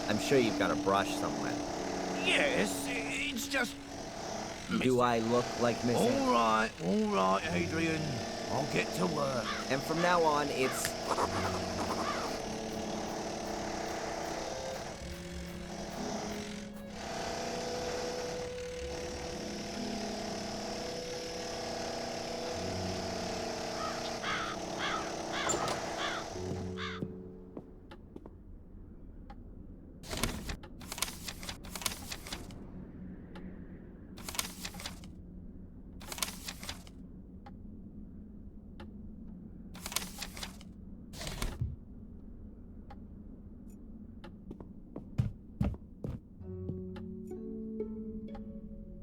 I'm sure you've got a brush somewhere. Yes, it's just... Do I look like missing? All right, Adrian. I'll get to work. And from now on, it's...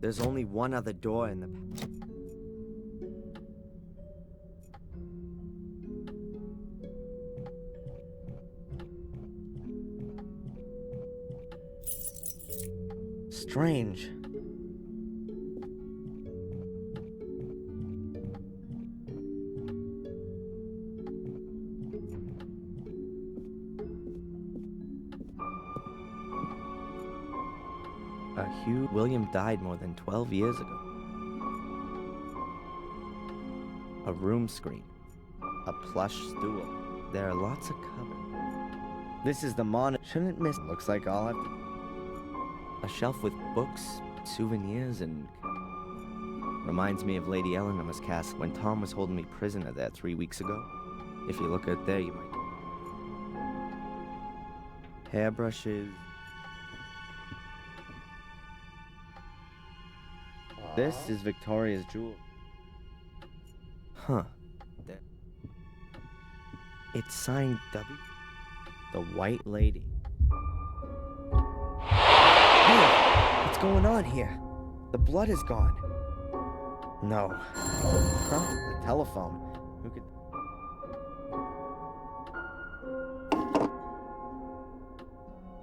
There's only one other door in the... Strange. William died more than 12 years ago. A room screen. A plush stool. There are lots of cupboards. This is the monitor. Shouldn't miss. Looks like I'll have to... A shelf with books, souvenirs, and... Reminds me of Lady Eleanor's castle when Tom was holding me prisoner there 3 weeks ago. If you look out there, you might... Hairbrushes... This is Victoria's jewel. Huh. It's signed W. The White Lady. Hey, what's going on here? The blood is gone. No. Huh? The telephone. Who could...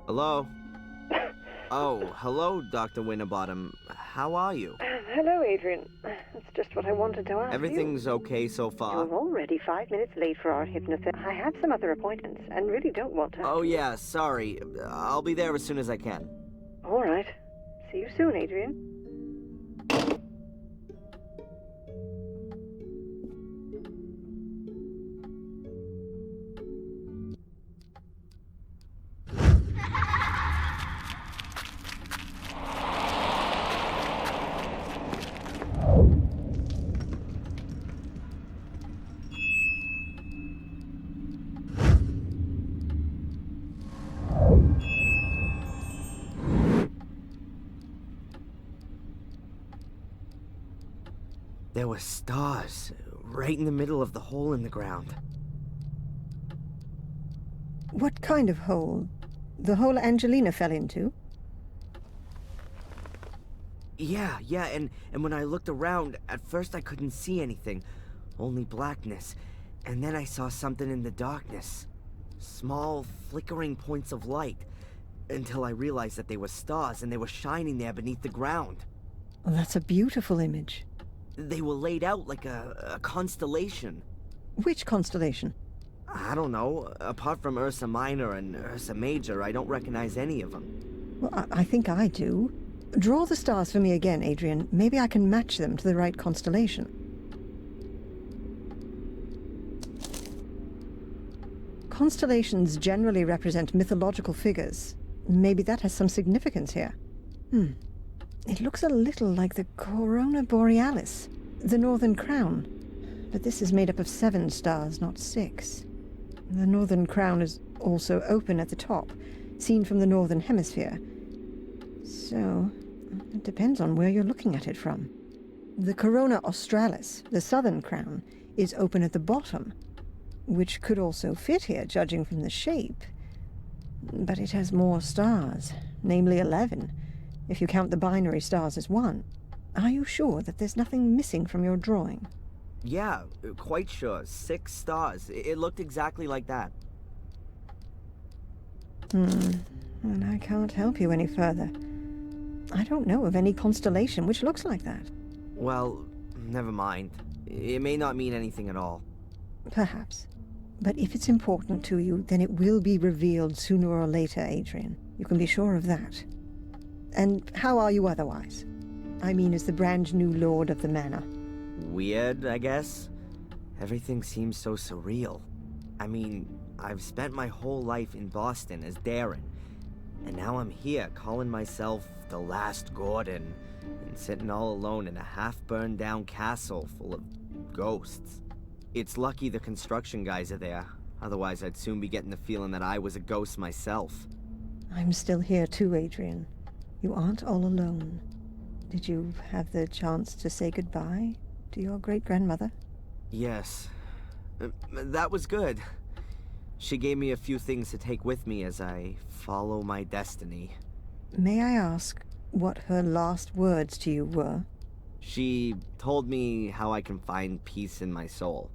Hello? Oh, hello, Dr. Winterbottom. How are you? Hello, Adrian. That's just what I wanted to ask Everything's you. okay so far? You're already 5 minutes late for our hypnotherapy. I have some other appointments and really don't want to... Oh, yeah, sorry. I'll be there as soon as I can. All right. See you soon, Adrian. There were stars right in the middle of the hole in the ground. What kind of hole? The hole Angelina fell into? Yeah, and when I looked around, at first I couldn't see anything, only blackness. And then I saw something in the darkness. Small, flickering points of light, until I realized that they were stars and they were shining there beneath the ground. Well, that's a beautiful image. They were laid out like a constellation. Which constellation? I don't know. Apart from Ursa Minor and Ursa Major, I don't recognize any of them. Well, I think I do. Draw the stars for me again, Adrian. Maybe I can match them to the right constellation. Constellations generally represent mythological figures. Maybe that has some significance here. It looks a little like the Corona Borealis, the Northern Crown. But this is made up of 7 stars, not 6. The Northern Crown is also open at the top, seen from the Northern Hemisphere. So, it depends on where you're looking at it from. The Corona Australis, the Southern Crown, is open at the bottom, which could also fit here, judging from the shape. But it has more stars, namely 11, if you count the binary stars as 1. Are you sure that there's nothing missing from your drawing? Yeah, quite sure. 6 stars. It looked exactly like that. And I can't help you any further. I don't know of any constellation which looks like that. Well, never mind. It may not mean anything at all. Perhaps. But if it's important to you, then it will be revealed sooner or later, Adrian. You can be sure of that. And how are you otherwise? I mean, as the brand new lord of the manor. Weird, I guess. Everything seems so surreal. I mean, I've spent my whole life in Boston as Darren, and now I'm here calling myself the last Gordon, and sitting all alone in a half-burned down castle full of ghosts. It's lucky the construction guys are there, otherwise I'd soon be getting the feeling that I was a ghost myself. I'm still here too, Adrian. You aren't all alone. Did you have the chance to say goodbye to your great-grandmother? Yes. That was good. She gave me a few things to take with me as I follow my destiny. May I ask what her last words to you were? She told me how I can find peace in my soul.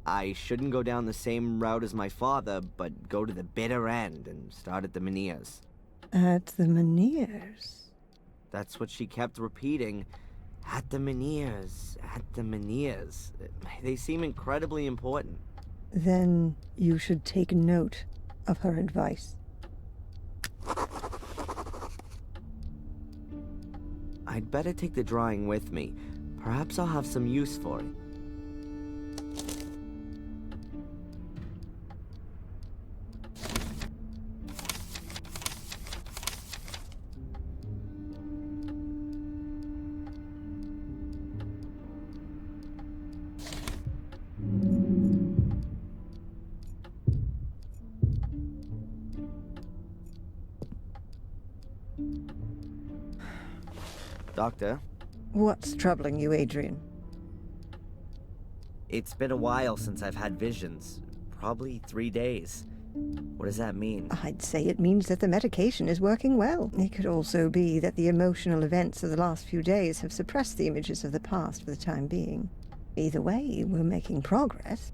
I shouldn't go down the same route as my father, but go to the bitter end and start at the Menhirs. At the Menhirs? That's what she kept repeating. At the Menhirs, at the Menhirs. They seem incredibly important. Then you should take note of her advice. I'd better take the drawing with me. Perhaps I'll have some use for it. Doctor? What's troubling you, Adrian? It's been a while since I've had visions. Probably 3 days. What does that mean? I'd say it means that the medication is working well. It could also be that the emotional events of the last few days have suppressed the images of the past for the time being. Either way, we're making progress.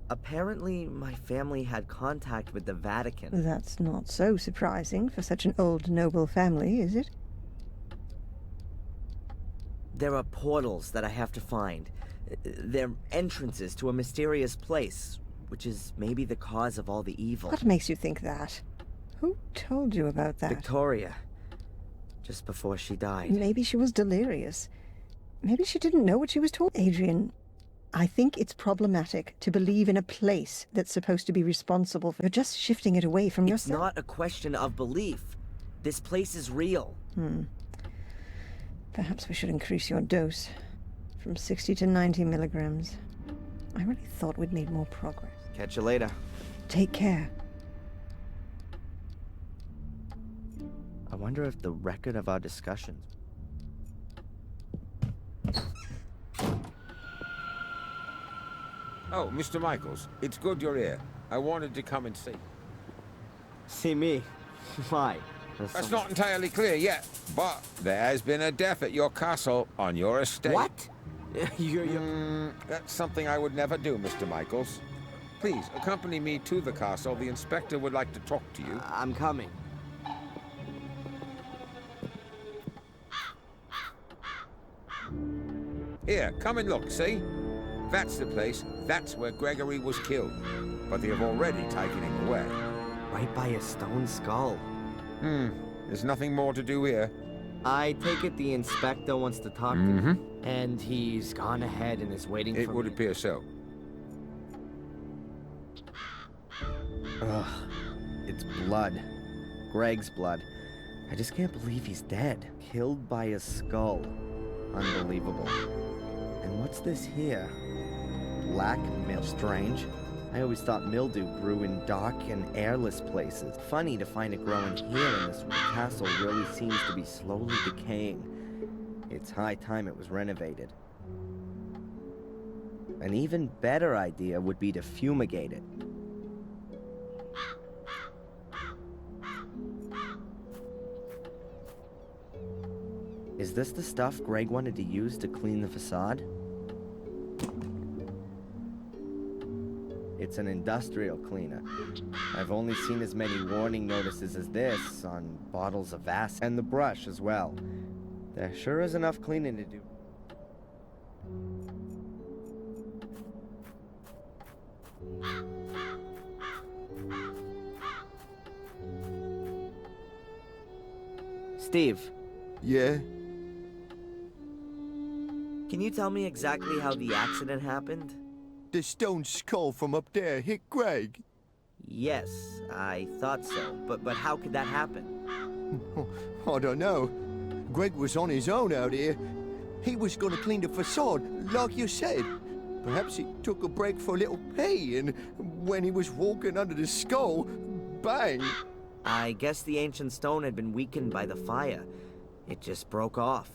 Apparently, my family had contact with the Vatican. That's not so surprising for such an old noble family, is it? There are portals that I have to find. They're entrances to a mysterious place, which is maybe the cause of all the evil. What makes you think that? Who told you about that? Victoria. Just before she died. Maybe she was delirious. Maybe she didn't know what she was told. Adrian, I think it's problematic to believe in a place that's supposed to be responsible for... You're just shifting it away from It's yourself. not a question of belief. This place is real. Perhaps we should increase your dose from 60 to 90 milligrams. I really thought we'd made more progress. Catch you later. Take care. I wonder if the record of our discussions... Oh, Mr. Michaels, it's good you're here. I wanted to come and see. See me? Why? That's not entirely clear yet, but there has been a death at your castle on your estate. What? You're... That's something I would never do, Mr. Michaels. Please, accompany me to the castle. The inspector would like to talk to you. I'm coming. Here, come and look, see? That's the place. That's where Gregory was killed. But they have already taken him away. Right by a stone skull. There's nothing more to do here. I take it the inspector wants to talk to me. And he's gone ahead and is waiting for It would me. appear so. Ugh. It's blood. Greg's blood. I just can't believe he's dead. Killed by a skull. Unbelievable. And what's this here? Black mildew. Strange. I always thought mildew grew in dark and airless places. Funny to find it growing here in this castle really seems to be slowly decaying. It's high time it was renovated. An even better idea would be to fumigate it. Is this the stuff Greg wanted to use to clean the facade? It's an industrial cleaner. I've only seen as many warning notices as this on bottles of acid. And the brush as well. There sure is enough cleaning to do. Steve, Yeah? can you tell me exactly how the accident happened? The stone skull from up there hit Greg. Yes, I thought so. But how could that happen? I don't know. Greg was on his own out here. He was gonna clean the facade, like you said. Perhaps he took a break for a little pee, and when he was walking under the skull, bang! I guess the ancient stone had been weakened by the fire. It just broke off.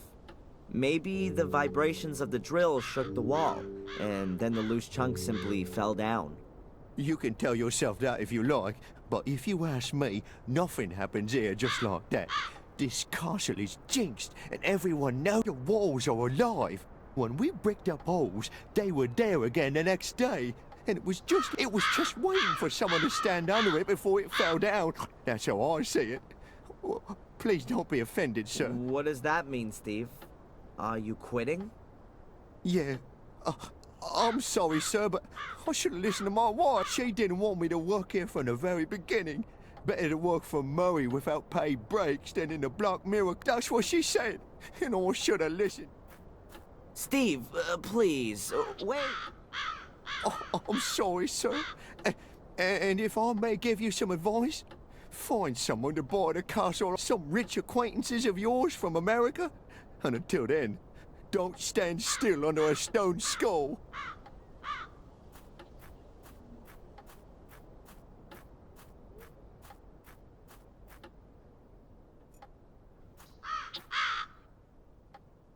Maybe the vibrations of the drill shook the wall, and then the loose chunks simply fell down. You can tell yourself that if you like, but if you ask me, nothing happens here just like that. This castle is jinxed, and everyone knows the walls are alive. When we bricked up holes, they were there again the next day. And it was just waiting for someone to stand under it before it fell down. That's how I see it. Please don't be offended, sir. What does that mean, Steve? Are you quitting? Yeah. I'm sorry, sir, but I should have listened to my wife. She didn't want me to work here from the very beginning. Better to work for Murray without paid breaks than in the Black Mirror. That's what she said. And I should have listened. Steve, please, wait. Oh, I'm sorry, sir. And if I may give you some advice, find someone to buy the castle, some rich acquaintances of yours from America. And until then, don't stand still under a stone skull.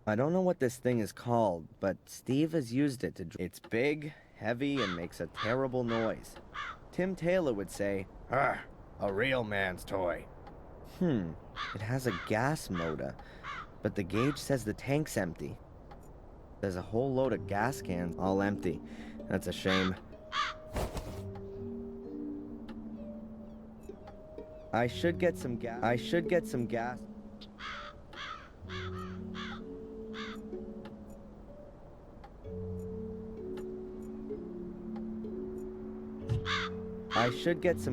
I don't know what this thing is called, but Steve has used it to... It's big, heavy, and makes a terrible noise. Tim Taylor would say, Ah, a real man's toy. It has a gas motor, but the gauge says the tank's empty. There's a whole load of gas cans all empty. That's a shame. I should get some gas. I should get some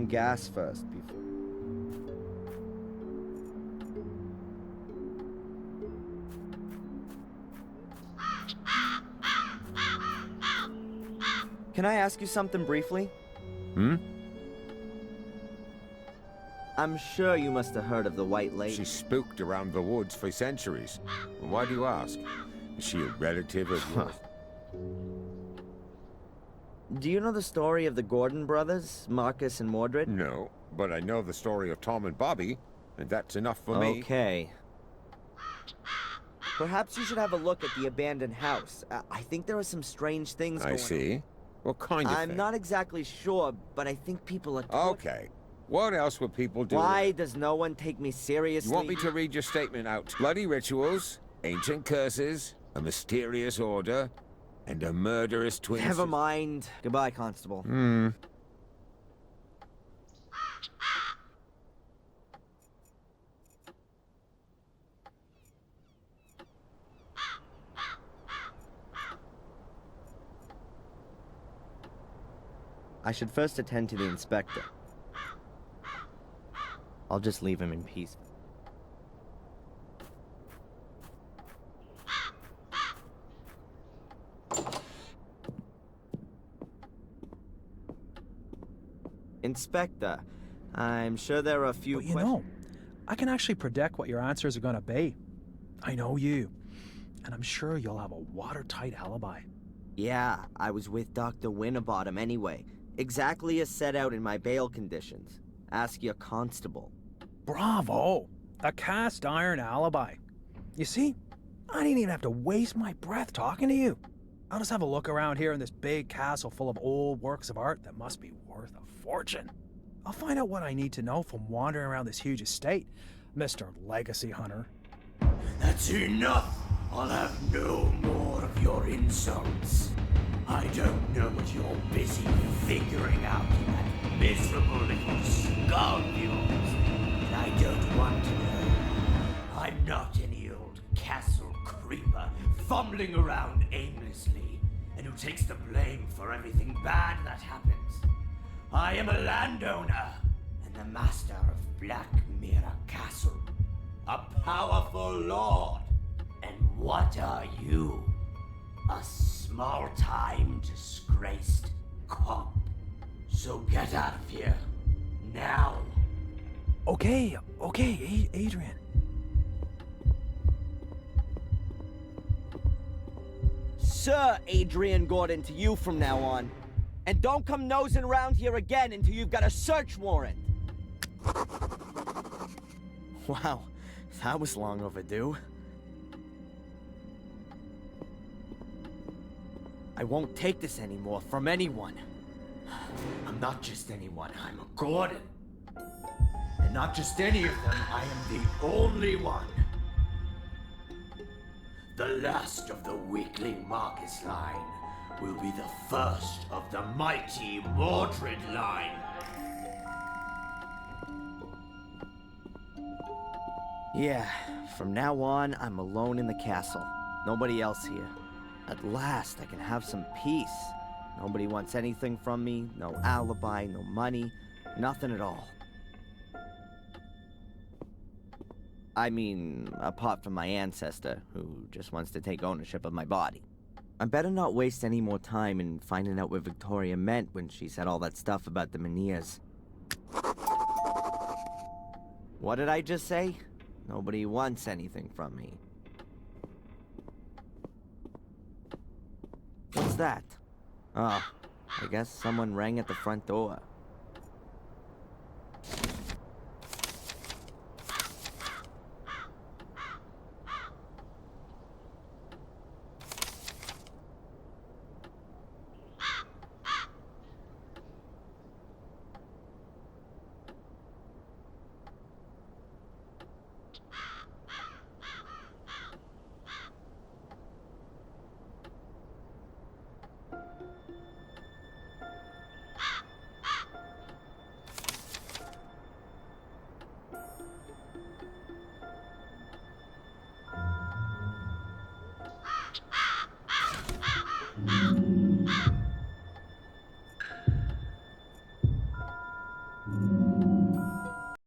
gas first before... Can I ask you something briefly? I'm sure you must have heard of the White Lady. She's spooked around the woods for centuries. Why do you ask? Is she a relative of yours? Do you know the story of the Gordon brothers, Marcus and Mordred? No, but I know the story of Tom and Bobby, and that's enough for me. Okay. Perhaps you should have a look at the abandoned house. I think there are some strange things going on. I see. What kind of thing? I'm not exactly sure, but I think people are... Okay. What else would people do? Why does no one take me seriously? You want me to read your statement out? Bloody rituals, ancient curses, a mysterious order, and a murderous twin... Never mind. Goodbye, Constable. I should first attend to the inspector. I'll just leave him in peace. Inspector, I'm sure there are a few But you know, I can actually predict what your answers are going to be. I know you, and I'm sure you'll have a watertight alibi. Yeah, I was with Dr. Winterbottom anyway. Exactly as set out in my bail conditions. Ask your constable. Bravo! A cast iron alibi. You see, I didn't even have to waste my breath talking to you. I'll just have a look around here in this big castle full of old works of art that must be worth a fortune. I'll find out what I need to know from wandering around this huge estate, Mr. Legacy Hunter. That's enough! I'll have no more of your insults. I don't know what you're busy figuring out in that miserable little skull of yours. And I don't want to know. I'm not any old castle creeper fumbling around aimlessly and who takes the blame for everything bad that happens. I am a landowner and the master of Black Mirror Castle. A powerful lord. And what are you? A small-time disgraced cop. So get out of here. Now. Okay, Adrian. Sir Adrian Gordon to you from now on. And don't come nosing around here again until you've got a search warrant. Wow, that was long overdue. I won't take this anymore from anyone. I'm not just anyone, I'm a Gordon. And not just any of them, I am the only one. The last of the weakling Marcus line will be the first of the mighty Mordred line. Yeah, from now on, I'm alone in the castle. Nobody else here. At last, I can have some peace. Nobody wants anything from me, no alibi, no money, nothing at all. I mean, apart from my ancestor, who just wants to take ownership of my body. I better not waste any more time in finding out what Victoria meant when she said all that stuff about the Menhirs. What did I just say? Nobody wants anything from me. What's that? Oh, I guess someone rang at the front door.